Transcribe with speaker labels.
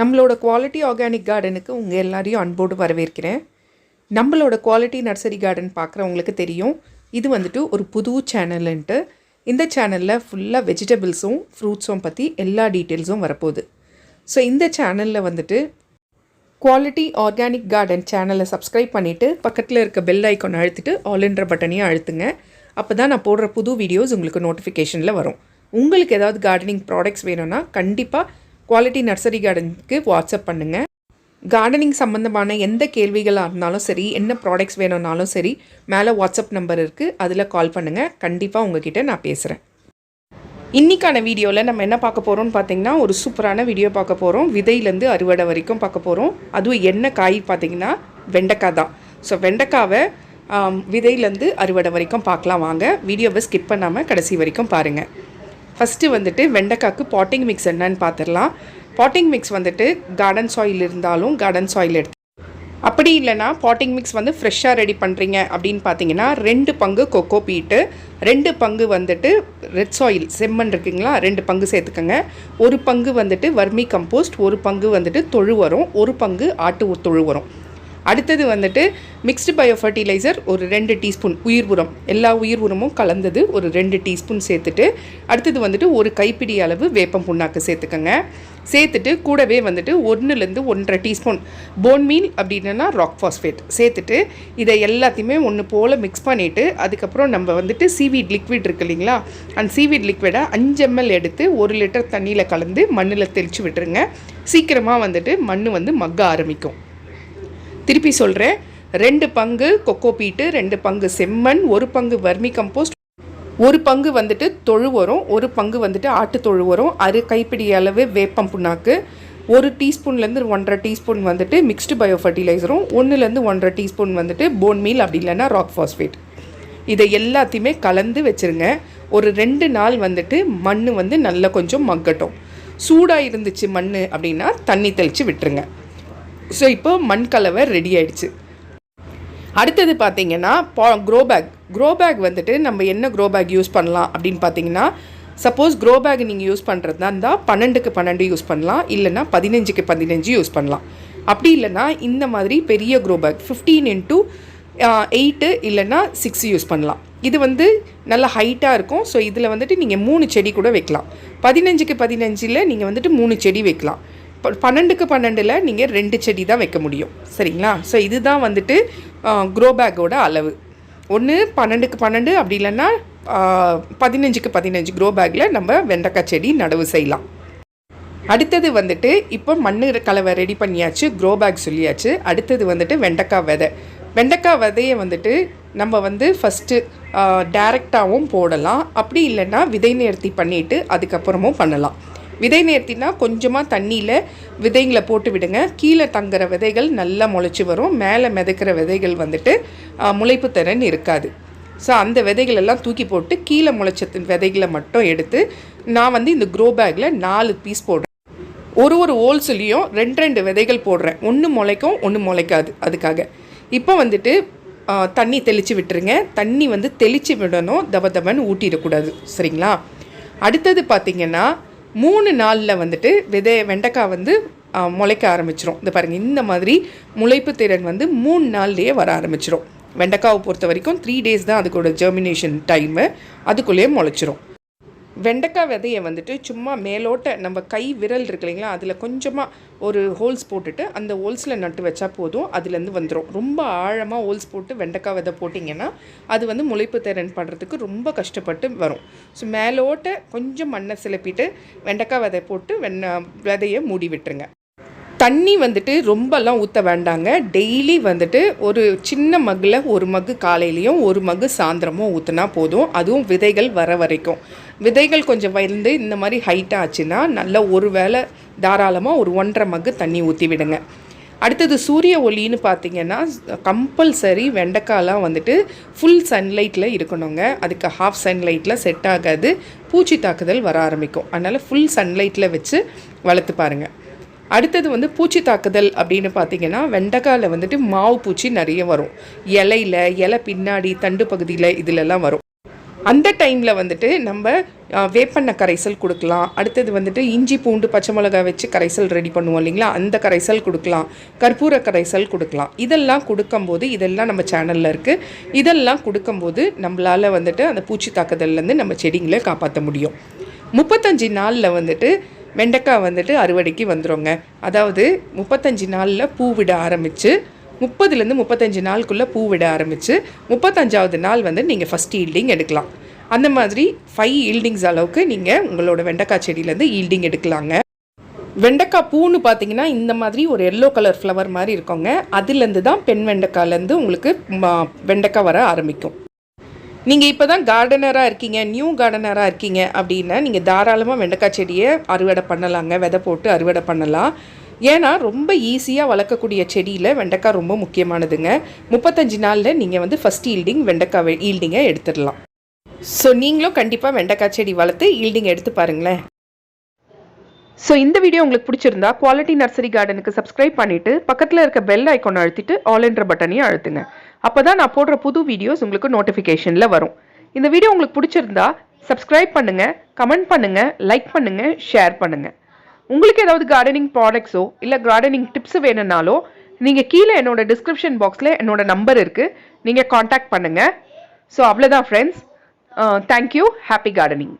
Speaker 1: நம்மளோட quality organic கார்டனுக்கு உங்கள் எல்லாரையும் அன்போடு வரவேற்கிறேன். நம்மளோட குவாலிட்டி நர்சரி கார்டன் பார்க்குறவங்களுக்கு தெரியும், இது வந்துட்டு ஒரு புது சேனல்ன்ட்டு. இந்த சேனலில் ஃபுல்லாக வெஜிடபிள்ஸும் ஃப்ரூட்ஸும் பற்றி எல்லா டீட்டெயில்ஸும் வரப்போகுது. ஸோ இந்த சேனலில் வந்துட்டு குவாலிட்டி ஆர்கானிக் கார்டன் சேனலை சப்ஸ்கிரைப் பண்ணிவிட்டு பக்கத்தில் இருக்க பெல் ஐக்கான் அழுத்திட்டு ஆல்ன்ற பட்டனையும் அழுத்துங்க. அப்போ தான் நான் போடுற புது வீடியோஸ் உங்களுக்கு நோட்டிஃபிகேஷனில் வரும். உங்களுக்கு ஏதாவது கார்டனிங் ப்ராடக்ட்ஸ் வேணும்னா கண்டிப்பாக குவாலிட்டி நர்சரி கார்டனுக்கு வாட்ஸ்அப் பண்ணுங்கள். கார்டனிங் சம்மந்தமான எந்த கேள்விகளாக இருந்தாலும் சரி, என்ன ப்ராடக்ட்ஸ் வேணும்னாலும் சரி, மேலே வாட்ஸ்அப் நம்பர் இருக்குது, அதில் கால் பண்ணுங்கள். கண்டிப்பாக உங்ககிட்ட நான் பேசுகிறேன். இன்றைக்கான வீடியோவில் நம்ம என்ன பார்க்க போகிறோம்னு பார்த்திங்கன்னா, ஒரு சூப்பரான வீடியோ பார்க்க போகிறோம். விதையிலேருந்து அறுவடை வரைக்கும் பார்க்க போகிறோம். அதுவும் என்ன காய் பார்த்திங்கன்னா வெண்டைக்காய் தான். ஸோ வெண்டைக்காவை விதையிலேருந்து அறுவடை வரைக்கும் பார்க்கலாம். வாங்க, வீடியோவை ஸ்கிப் பண்ணாமல் கடைசி வரைக்கும் பாருங்கள். ஃபஸ்ட்டு வந்துட்டு வெண்டைக்காய்க்கு பாட்டிங் மிக்ஸ் என்னன்னு பார்த்துடலாம். பாட்டிங் மிக்ஸ் வந்துட்டு கார்டன் சாயில் இருந்தாலும் கார்டன் சாயில் எடுத்து, அப்படி இல்லைனா பாட்டிங் மிக்ஸ் வந்து ஃப்ரெஷ்ஷாக ரெடி பண்ணுறீங்க அப்படின்னு பார்த்தீங்கன்னா 2 பங்கு கொக்கோ பீட்டு, 2 பங்கு வந்துட்டு ரெட் சாயில் செம்மண் இருக்குங்களா, 2 பங்கு சேர்த்துக்கோங்க. 1 பங்கு வந்துட்டு வர்மி கம்போஸ்ட், 1 பங்கு வந்துட்டு தொழு உரம், 1 பங்கு ஆட்டு தொழு உரம். அடுத்தது வந்துட்டு மிக்ஸ்டு பயோ ஃபர்டிலைசர் ஒரு 2 டீஸ்பூன், உயிர் உரம் எல்லா உயிர் உரமும் கலந்தது ஒரு 2 டீஸ்பூன் சேர்த்துட்டு, அடுத்தது வந்துட்டு ஒரு கைப்பிடி அளவு வேப்பம் புண்ணாக்கு சேர்த்துக்கோங்க. சேர்த்துட்டு கூடவே வந்துட்டு 1லேருந்து 1.5 டீஸ்பூன் போன் மீல் அப்படின்னா ராக் ஃபாஸ்பேட் சேர்த்துட்டு இதை எல்லாத்தையுமே ஒன்று போல் மிக்ஸ் பண்ணிவிட்டு, அதுக்கப்புறம் நம்ம வந்துட்டு சீவீட் லிக்விட் இருக்குது இல்லைங்களா, அந்த சீவீட் லிக்விடை 5 ml எடுத்து 1 லிட்டர் தண்ணியில் கலந்து மண்ணில் தெளித்து விட்டுருங்க. சீக்கிரமாக வந்துட்டு மண் வந்து மக்க ஆரம்பிக்கும். திருப்பி சொல்கிறேன், 2 பங்கு கொக்கோ பீட்டு, 2 பங்கு செம்மண், 1 பங்கு வர்மி கம்போஸ்ட், 1 பங்கு வந்துட்டு தொழு உரம், 1 பங்கு வந்துட்டு ஆட்டு தொழு உரம், 1 கைப்பிடி அளவு வேப்பம் புண்ணாக்கு, 1 டீஸ்பூன்லேருந்து 1.5 டீஸ்பூன் வந்துட்டு மிக்ஸ்டு பயோ ஃபர்டிலைசரும், 1லேருந்து 1.5 டீஸ்பூன் வந்துட்டு போன் மீல் அப்படி இல்லைன்னா ராக் ஃபாஸ்பேட். இதை எல்லாத்தையுமே கலந்து வச்சுருங்க. ஒரு 2 நாள் வந்துட்டு மண் வந்து நல்லா கொஞ்சம் மக்கட்டும். சூடாக இருந்துச்சு மண் அப்படின்னா தண்ணி தெளித்து விட்டுருங்க. ஸோ இப்போ மண் கலவை ரெடி ஆகிடுச்சு. அடுத்தது பார்த்திங்கன்னா க்ரோ பேக் வந்துட்டு நம்ம என்ன க்ரோ பேக் யூஸ் பண்ணலாம் அப்படின்னு பார்த்தீங்கன்னா, சப்போஸ் க்ரோ பேக் நீங்கள் யூஸ் பண்ணுறதா இருந்தால் 12க்கு 12 யூஸ் பண்ணலாம், இல்லைனா 15க்கு 15 யூஸ் பண்ணலாம். அப்படி இல்லைனா இந்த மாதிரி பெரிய க்ரோ பேக் 15x8 இல்லைனா 6 யூஸ் பண்ணலாம். இது வந்து நல்லா ஹைட்டாக இருக்கும். ஸோ இதில் வந்துட்டு நீங்கள் 3 செடி கூட வைக்கலாம். 15க்கு 15ல் நீங்கள் வந்துட்டு 3 செடி வைக்கலாம். 12க்கு 12ல் நீங்கள் 2 செடி தான் வைக்க முடியும். சரிங்களா? ஸோ இதுதான் வந்துட்டு க்ரோ பேக்கோட அளவு. ஒன்று 12க்கு 12 அப்படி இல்லைன்னா 15க்கு 15 க்ரோ பேக்கில் நம்ம வெண்டைக்காய் செடி நடவு செய்யலாம். அடுத்தது வந்துட்டு இப்போ மண் கலவை ரெடி பண்ணியாச்சு, க்ரோ பேக் சொல்லியாச்சு. அடுத்தது வந்துட்டு வெண்டைக்காய் விதையை வந்துட்டு நம்ம வந்து ஃபஸ்ட்டு டைரெக்டாகவும் போடலாம், அப்படி இல்லைன்னா விதை நேர்த்தி பண்ணிவிட்டு அதுக்கப்புறமும் பண்ணலாம். விதை நேர்த்தினா கொஞ்சமாக தண்ணியில் விதைங்களை போட்டு விடுங்க. கீழே தங்குற விதைகள் நல்லா முளைச்சி வரும். மேலே மிதக்கிற விதைகள் வந்துட்டு முளைப்பு திறன் இருக்காது. ஸோ அந்த விதைகள் எல்லாம் தூக்கி போட்டு கீழே முளைச்ச விதைகளை மட்டும் எடுத்து நான் வந்து இந்த க்ரோ பேக்கில் 4 பீஸ் போடுறேன். ஒரு ஹோல்ஸ்லேயும் 2 விதைகள் போடுறேன். ஒன்று முளைக்கும், ஒன்று முளைக்காது. அதுக்காக இப்போ வந்துட்டு தண்ணி தெளித்து விட்டுருங்க. தண்ணி வந்து தெளித்து விடணும், தபன்னு ஊட்டிடக்கூடாது. சரிங்களா? அடுத்தது பார்த்திங்கன்னா 3 நாளில் வந்துட்டு வெண்டைக்காய் வந்து முளைக்க ஆரம்பிச்சிடும். இது பாருங்கள், இந்த மாதிரி முளைப்பு திறன் வந்து 3 நாள்லேயே வர ஆரம்பிச்சிடும். வெண்டைக்காவை பொறுத்த வரைக்கும் 3 days தான் அதுக்கூட ஜெர்மினேஷன் டைமு. அதுக்குள்ளேயே முளைச்சிரும். வெண்டைக்காய் விதையை வந்துட்டு சும்மா மேலோட்ட நம்ம கை விரல் இருக்கு இல்லைங்களா, அதில் கொஞ்சமாக ஒரு ஹோல்ஸ் போட்டுட்டு அந்த ஹோல்ஸில் நட்டு வச்சா போதும், அதுலேருந்து வந்துடும். ரொம்ப ஆழமாக ஹோல்ஸ் போட்டு வெண்டைக்காய் விதை போட்டிங்கன்னா அது வந்து முளைப்பு திறன் பண்ணுறதுக்கு ரொம்ப கஷ்டப்பட்டு வரும். ஸோ மேலோட்ட கொஞ்சம் மண்ணை சிலப்பிட்டு வெண்டைக்காய் விதை போட்டு விதையை மூடி விட்டுருங்க. தண்ணி வந்துட்டு ரொம்பலாம் ஊற்ற வேண்டாங்க. டெய்லி வந்துட்டு ஒரு சின்ன மக்கில் 1 மக்கு காலையிலையும் 1 மக்கு சாயந்தரமும் ஊற்றினா போதும். அதுவும் விதைகள் வர வரைக்கும். விதைகள் கொஞ்சம் வளர்ந்து இந்த மாதிரி ஹைட்டாக ஆச்சுன்னா நல்லா ஒரு வேளை தாராளமாக ஒரு 1.5 மக்கு தண்ணி ஊற்றி விடுங்க. அடுத்தது சூரிய ஒளின்னு பார்த்திங்கன்னா கம்பல்சரி வெண்டைக்காயெலாம் வந்துட்டு ஃபுல் சன்லைட்டில் இருக்கணுங்க. அதுக்கு ஹாஃப் சன்லைட்டில் செட் ஆகாது, பூச்சி தாக்குதல் வர ஆரம்பிக்கும். அதனால் ஃபுல் சன்லைட்டில் வச்சு வளர்த்து பாருங்கள். அடுத்தது வந்து பூச்சி தாக்குதல் அப்படின்னு பார்த்திங்கன்னா வெண்டைக்காயில் வந்துட்டு மாவு பூச்சி நிறைய வரும். இலை பின்னாடி தண்டு பகுதியில் இதிலெல்லாம் வரும். அந்த டைமில் வந்துட்டு நம்ம வேப்பெண்ணெய் கரைசல் கொடுக்கலாம். அடுத்தது வந்துட்டு இஞ்சி பூண்டு பச்சை மிளகா வச்சு கரைசல் ரெடி பண்ணுவோம் இல்லைங்களா, அந்த கரைசல் கொடுக்கலாம். கற்பூர கரைசல் கொடுக்கலாம். இதெல்லாம் கொடுக்கும்போது, இதெல்லாம் நம்ம சேனலில் இருக்குது, இதெல்லாம் கொடுக்கும்போது நம்மளால் வந்துட்டு அந்த பூச்சி தாக்குதல்லேருந்து நம்ம செடிங்களை காப்பாற்ற முடியும். 35 நாளில் வந்துட்டு வெண்டைக்காய் வந்துட்டு அறுவடைக்கு வந்துடுங்க. அதாவது 35 நாளில் பூ விட ஆரம்பித்து 30லேருந்து 35 நாளுக்குள்ளே பூ விட ஆரம்பித்து 35ஆவது நாள் வந்து நீங்கள் ஃபஸ்ட் ஈல்டிங் எடுக்கலாம். அந்த மாதிரி 5 ஈல்டிங்ஸ் அளவுக்கு நீங்கள் உங்களோட வெண்டைக்காய் செடியிலேருந்து ஈல்டிங் எடுக்கலாங்க. வெண்டைக்காய் பூன்னு பார்த்தீங்கன்னா இந்த மாதிரி ஒரு எல்லோ கலர் ஃப்ளவர் மாதிரி இருக்கோங்க. அதுலேருந்து தான் பெண் வெண்டைக்காய்லேருந்து உங்களுக்கு வெண்டைக்காய் வர ஆரம்பிக்கும். நீங்கள் இப்போ தான் கார்டனராக இருக்கீங்க, நியூ கார்டனராக இருக்கீங்க அப்படின்னா நீங்கள் தாராளமாக வெண்டைக்காய் செடியை அறுவடை பண்ணலாங்க. விதை போட்டு அறுவடை பண்ணலாம். ஏன்னா ரொம்ப ஈஸியாக வளர்க்கக்கூடிய செடியில் வெண்டைக்காய் ரொம்ப முக்கியமானதுங்க. 35 நாளில் நீங்கள் வந்து ஃபஸ்ட் ஈல்டிங் வெண்டைக்காய் ஈல்டிங்கை எடுத்துடலாம். ஸோ நீங்களும் கண்டிப்பாக வெண்டைக்காய் செடி வளர்த்து ஈல்டிங் எடுத்து பாருங்களேன். ஸோ இந்த வீடியோ உங்களுக்கு பிடிச்சிருந்தா குவாலிட்டி நர்சரி கார்டனுக்கு சப்ஸ்கிரைப் பண்ணிவிட்டு பக்கத்தில் இருக்க பெல் ஐக்கான் அழுத்திட்டு ஆல் என்ற பட்டனையும் அழுத்துங்க. அப்போ தான் நான் போடுற புது வீடியோஸ் உங்களுக்கு நோட்டிஃபிகேஷனில் வரும். இந்த வீடியோ உங்களுக்கு பிடிச்சிருந்தா சப்ஸ்கிரைப் பண்ணுங்கள், கமெண்ட் பண்ணுங்கள், லைக் பண்ணுங்கள், ஷேர் பண்ணுங்கள். உங்களுக்கு ஏதாவது கார்டனிங் ப்ராடக்ட்ஸோ இல்லை கார்டனிங் டிப்ஸ் வேணும்னாலோ நீங்கள் கீழே என்னோட டிஸ்கிரிப்ஷன் பாக்ஸில் என்னோட நம்பர் இருக்குது, நீங்கள் காண்டாக்ட் பண்ணுங்கள். ஸோ அவ்வளோதான் ஃப்ரெண்ட்ஸ். தேங்க்யூ. Happy gardening.